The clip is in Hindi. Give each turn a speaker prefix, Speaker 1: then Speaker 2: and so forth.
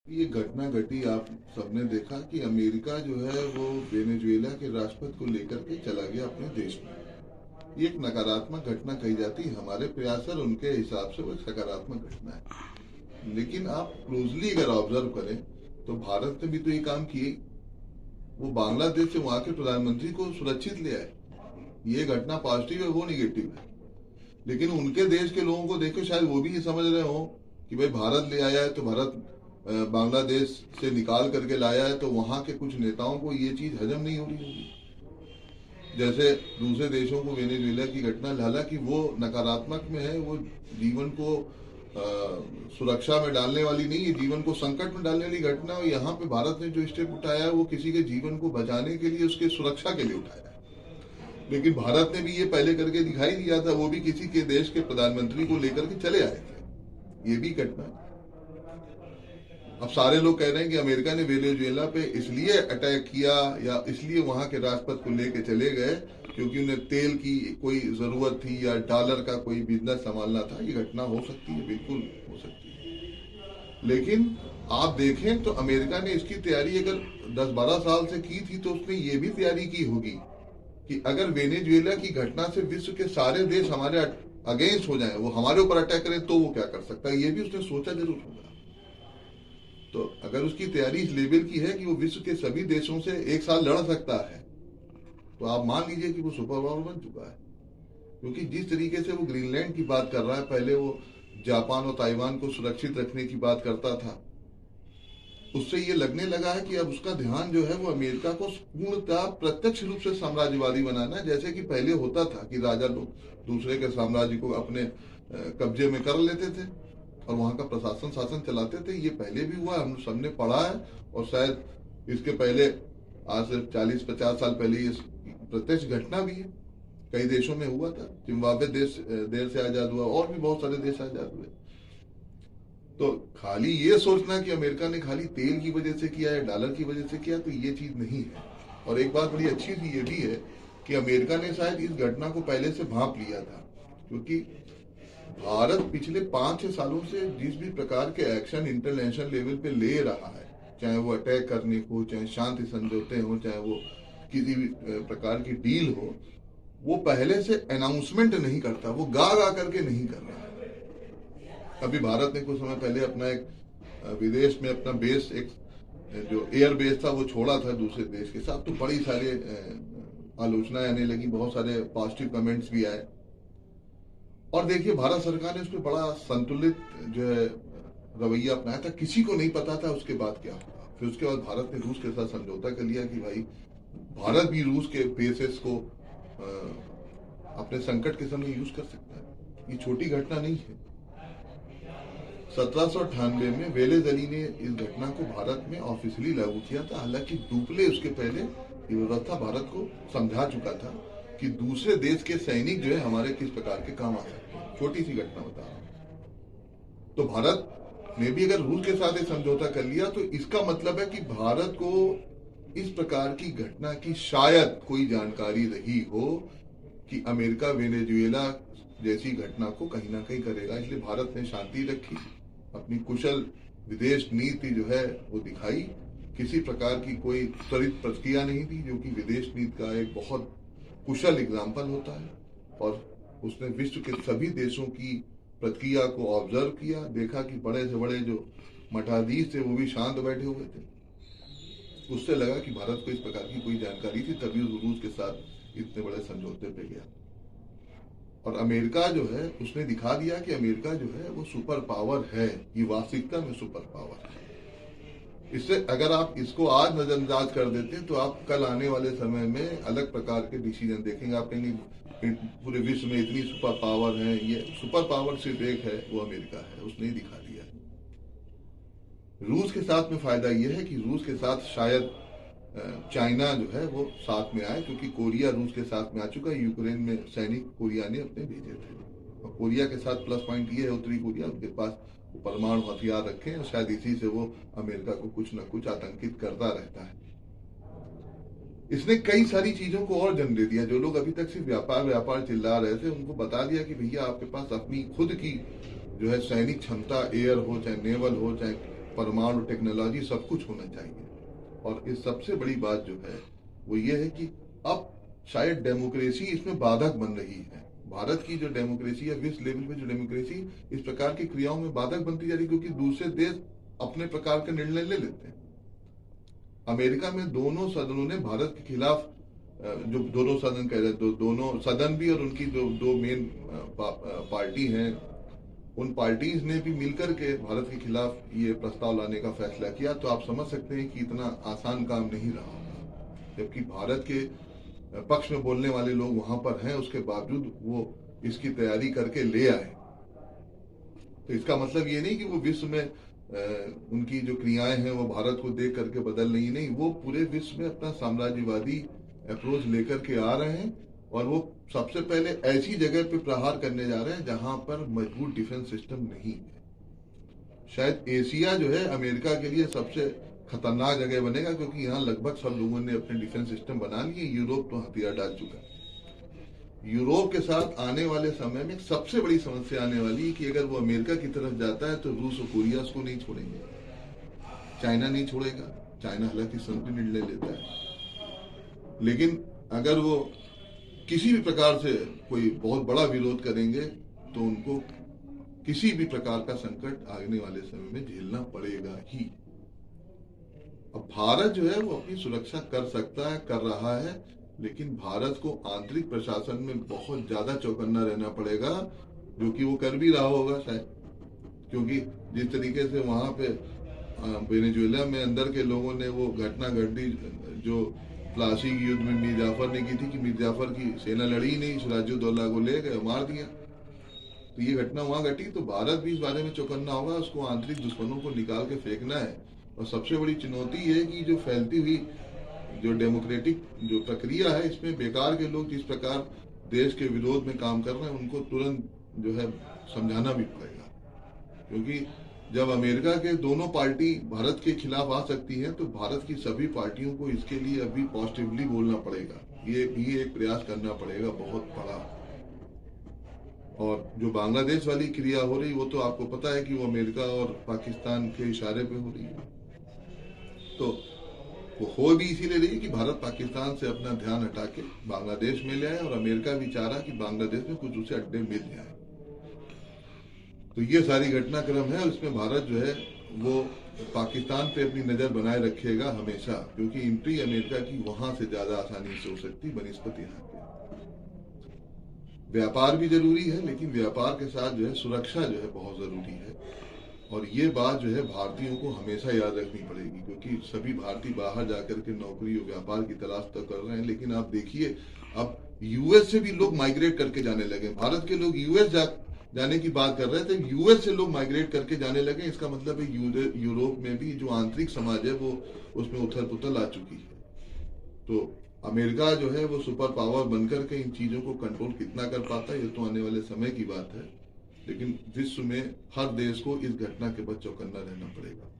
Speaker 1: ये घटना घटी, आप सबने देखा कि अमेरिका जो है वो वेनेजुएला के राष्ट्रपति को लेकर के चला गया अपने देश में। ये एक नकारात्मक घटना कही जाती है, हमारे प्रयास और उनके हिसाब से वो एक सकारात्मक घटना है। लेकिन आप क्लोजली अगर ऑब्जर्व करें तो भारत ने भी तो ये काम किए। वो बांग्लादेश से वहां के प्रधानमंत्री को सुरक्षित ले आए। ये घटना पॉजिटिव है, वो निगेटिव है। लेकिन उनके देश के लोगों को देखे शायद वो भी ये समझ रहे हो कि भाई भारत ले आया है तो भारत बांग्लादेश से निकाल करके लाया है, तो वहां के कुछ नेताओं को ये चीज हजम नहीं हो रही होगी। जैसे दूसरे देशों को वेनेजुएला की घटना, हालांकि वो नकारात्मक में है, वो जीवन को सुरक्षा में डालने वाली नहीं है, जीवन को संकट में डालने वाली घटना। और यहाँ पे भारत ने जो स्टेप उठाया है वो किसी के जीवन को बचाने के लिए, उसके सुरक्षा के लिए उठाया है। लेकिन भारत ने भी ये पहले करके दिखाई दिया था, वो भी किसी के देश के प्रधानमंत्री को लेकर के चले आए थे। ये भी घटना है। अब सारे लोग कह रहे हैं कि अमेरिका ने वेनेजुएला पे इसलिए अटैक किया या इसलिए वहां के राष्ट्रपति को लेके चले गए क्योंकि उन्हें तेल की कोई जरूरत थी या डॉलर का कोई बिजनेस संभालना था। ये घटना हो सकती है, बिल्कुल हो सकती है। लेकिन आप देखें तो अमेरिका ने इसकी तैयारी अगर 10-12 साल से की थी तो उसने ये भी तैयारी की होगी कि अगर वेनेजुएला की घटना से विश्व के सारे देश हमारे अगेंस्ट हो जाएं, वो हमारे ऊपर अटैक करें, तो वो क्या कर सकता है, ये भी उसने सोचा जरूर होगा। तो अगर उसकी तैयारी इस लेवल की है कि वो विश्व के सभी देशों से एक साथ लड़ सकता है, तो आप मान लीजिए कि वो सुपर पावर बन चुका है। क्योंकि जिस तरीके से वो ग्रीनलैंड की बात कर रहा है, पहले वो जापान और ताइवान को सुरक्षित रखने की बात करता था, उससे ये लगने लगा है कि अब उसका ध्यान जो है वो अमेरिका को पूर्णतः प्रत्यक्ष रूप से साम्राज्यवादी बनाना है। जैसे कि पहले होता था कि राजा लोग दूसरे के साम्राज्य को अपने कब्जे में कर लेते थे और वहां का प्रशासन शासन चलाते थे। ये पहले भी हुआ, हम सबने पढ़ा है। और शायद इसके पहले आज से 40-50 साल पहले ये प्रत्यक्ष घटना भी है, कई देशों में हुआ था। जिम्बाब्वे देश देर से आजाद हुआ, और भी बहुत सारे देश आजाद हुए। तो खाली ये सोचना कि अमेरिका ने खाली तेल की वजह से किया या डॉलर की वजह से किया, तो ये चीज नहीं है। और एक बात बड़ी अच्छी थी ये भी है कि अमेरिका ने शायद इस घटना को पहले से भांप लिया था। क्योंकि भारत पिछले 5-6 सालों से जिस भी प्रकार के एक्शन इंटरनेशनल लेवल पे ले रहा है, चाहे वो अटैक करने को, चाहे शांति समझौते हो, चाहे वो किसी भी प्रकार की डील हो, वो पहले से अनाउंसमेंट नहीं करता, वो गा गा करके नहीं कर रहा। अभी भारत ने कुछ समय पहले अपना एक विदेश में अपना बेस, एक जो एयर बेस था, वो छोड़ा था दूसरे देश के साथ। तो बड़ी सारे आलोचनाएं आने लगी, बहुत सारे पॉजिटिव कमेंट्स भी आए। और देखिए भारत सरकार ने उस पर बड़ा संतुलित जो है रवैया अपनाया था। किसी को नहीं पता था उसके बाद क्या होगा। फिर उसके बाद भारत ने रूस के साथ समझौता कर लिया कि भाई भारत भी रूस के बेसेस को अपने संकट के समय यूज कर सकता है। ये छोटी घटना नहीं है। 1798 में वेलेज अली ने इस घटना को भारत में ऑफिशियली लागू किया था। हालांकि डुप्ले उसके पहले ये व्यवस्था भारत को समझा चुका था कि दूसरे देश के सैनिक जो है हमारे किस प्रकार के काम आ सकते हैं। छोटी सी घटना बता रहा हूं। तो भारत ने भी अगर रूस के साथ एक समझौता कर लिया तो इसका मतलब है कि भारत को इस प्रकार की घटना की शायद कोई जानकारी रही हो कि अमेरिका वेनेजुएला जैसी घटना को कहीं ना कहीं करेगा। इसलिए भारत ने शांति रखी, अपनी कुशल विदेश नीति जो है वो दिखाई। किसी प्रकार की कोई त्वरित प्रतिक्रिया नहीं थी, जो कि विदेश नीति का एक बहुत कुशल एग्जाम्पल होता है। और उसने विश्व के सभी देशों की प्रतिक्रिया को ऑब्जर्व किया, देखा कि बड़े से बड़े जो मठाधीश थे वो भी शांत बैठे हुए थे। उससे लगा कि भारत को इस प्रकार की कोई जानकारी थी, तभी रूस के साथ इतने बड़े समझौते पे गया। और अमेरिका जो है उसने दिखा दिया कि अमेरिका जो है वो सुपर पावर है, ये वास्तविकता में सुपर पावर है। इससे अगर आप इसको आज नजरअंदाज कर देते हैं तो आप कल आने वाले समय में अलग प्रकार के डिसीजन देखेंगे। आप कहेंगे पूरे विश्व में इतनी सुपर पावर है, ये सुपर पावर सिर्फ एक है, वो अमेरिका है, उसने ही दिखा दिया है। रूस के साथ में फायदा यह है कि रूस के साथ शायद चाइना जो है वो साथ में आए, क्योंकि कोरिया रूस के साथ में आ चुका है। यूक्रेन में सैनिक कोरिया ने अपने भेजे थे। और कोरिया के साथ प्लस पॉइंट ये है, उत्तरी कोरिया, उनके पास परमाणु हथियार रखे हैं और शायद इसी से वो अमेरिका को कुछ न कुछ आतंकित करता रहता है। इसने कई सारी चीजों को और जन्म दे दिया। जो लोग अभी तक सिर्फ व्यापार व्यापार चिल्ला रहे थे, उनको बता दिया कि भैया आपके पास अपनी खुद की जो है सैनिक क्षमता, एयर हो चाहे नेवल हो चाहे परमाणु टेक्नोलॉजी सब कुछ होना चाहिए। और इस सबसे बड़ी बात जो है वो ये है कि अब शायद डेमोक्रेसी इसमें बाधक बन रही है। भारत की जो डेमोक्रेसी है, विश्व लेवल पे जो डेमोक्रेसी इस प्रकार की क्रियाओं में बाधक बनती जा रही, क्योंकि दूसरे देश अपने प्रकार के निर्णय ले लेते हैं। अमेरिका में दोनों सदनों ने भारत के खिलाफ, जो दोनों सदन कह रहे, दोनों सदन भी और उनकी जो दो मेन पार्टी हैं, उन पार्टीज ने भी मिलकर के भारत के खिलाफ ये प्रस्ताव लाने का फैसला किया। तो आप समझ सकते हैं कि इतना आसान काम नहीं रहा, जबकि भारत के पक्ष में बोलने वाले लोग वहां पर हैं, उसके बावजूद वो इसकी तैयारी करके ले आए। तो इसका मतलब ये नहीं कि वो विश्व में उनकी जो क्रियाएं हैं वो भारत को देख करके बदल रही नहीं, वो पूरे विश्व में अपना साम्राज्यवादी अप्रोच लेकर के आ रहे हैं। और वो सबसे पहले ऐसी जगह पे प्रहार करने जा रहे हैं जहां पर मजबूत डिफेंस सिस्टम नहीं है। शायद एशिया जो है अमेरिका के लिए सबसे खतरनाक जगह बनेगा, क्योंकि यहाँ लगभग सब लोगों ने अपने डिफेंस सिस्टम बना लिए। यूरोप तो हथियार डाल चुका है। यूरोप के साथ आने वाले समय में सबसे बड़ी समस्या आने वाली है कि अगर वो अमेरिका की तरफ जाता है तो रूस और कोरिया उसको नहीं छोड़ेंगे, चाइना नहीं छोड़ेगा। चाइना हालांकि संतुलित निर्णय लेता है, लेकिन अगर वो किसी भी प्रकार से कोई बहुत बड़ा विरोध करेंगे तो उनको किसी भी प्रकार का संकट आने वाले समय में झेलना पड़ेगा ही। अब भारत जो है वो अपनी सुरक्षा कर सकता है, कर रहा है, लेकिन भारत को आंतरिक प्रशासन में बहुत ज्यादा चौकन्ना रहना पड़ेगा, जो कि वो कर भी रहा होगा शायद। क्योंकि जिस तरीके से वहां पे वेनेजुएला में अंदर के लोगों ने वो घटना घटी जो प्लासी के युद्ध में मीर जाफर ने की थी, कि मीर जाफर की सेना लड़ी नहीं, सिराजुद्दौला को ले गए, मार दिया। तो ये घटना वहां घटी, तो भारत भी इस बारे में चौकन्ना होगा, उसको आंतरिक दुश्मनों को निकाल के फेंकना है। और सबसे बड़ी चुनौती है कि जो फैलती हुई जो डेमोक्रेटिक जो प्रक्रिया है, इसमें बेकार के लोग जिस प्रकार देश के विरोध में काम कर रहे हैं, उनको तुरंत जो है समझाना भी पड़ेगा। क्योंकि जब अमेरिका के दोनों पार्टी भारत के खिलाफ आ सकती हैं, तो भारत की सभी पार्टियों को इसके लिए अभी पॉजिटिवली बोलना पड़ेगा। ये भी एक प्रयास करना पड़ेगा बहुत बड़ा। और जो बांग्लादेश वाली क्रिया हो रही, वो तो आपको पता है कि वो अमेरिका और पाकिस्तान के इशारे पे हो रही है। तो वो हो भी इसीलिए रही कि भारत पाकिस्तान से अपना ध्यान हटा के बांग्लादेश में ले आए, और अमेरिका भी चाह रहा कि बांग्लादेश में कुछ उसे अड्डे मिल जाए। तो ये सारी घटनाक्रम है, उसमें भारत जो है वो पाकिस्तान पे अपनी नजर बनाए रखेगा हमेशा, क्योंकि एंट्री अमेरिका की वहां से ज्यादा आसानी से हो सकती बनिस्पत यहाँ के। व्यापार भी जरूरी है, लेकिन व्यापार के साथ जो है सुरक्षा जो है बहुत जरूरी है। और ये बात जो है भारतीयों को हमेशा याद रखनी पड़ेगी, क्योंकि सभी भारतीय बाहर जाकर के नौकरी और व्यापार की तलाश तो कर रहे हैं, लेकिन आप देखिए अब यूएस से भी लोग माइग्रेट करके जाने लगे। भारत के लोग यूएस जाने की बात कर रहे थे, यूएस से लोग माइग्रेट करके जाने लगे। इसका मतलब है यूरोप में भी जो आंतरिक समाज है वो उसमें उथल पुथल आ चुकी है। तो अमेरिका जो है वो सुपर पावर बनकर के इन चीजों को कंट्रोल कितना कर पाता है, ये तो आने वाले समय की बात है। लेकिन विश्व में हर देश को इस घटना के बाद चौकन्ना रहना पड़ेगा।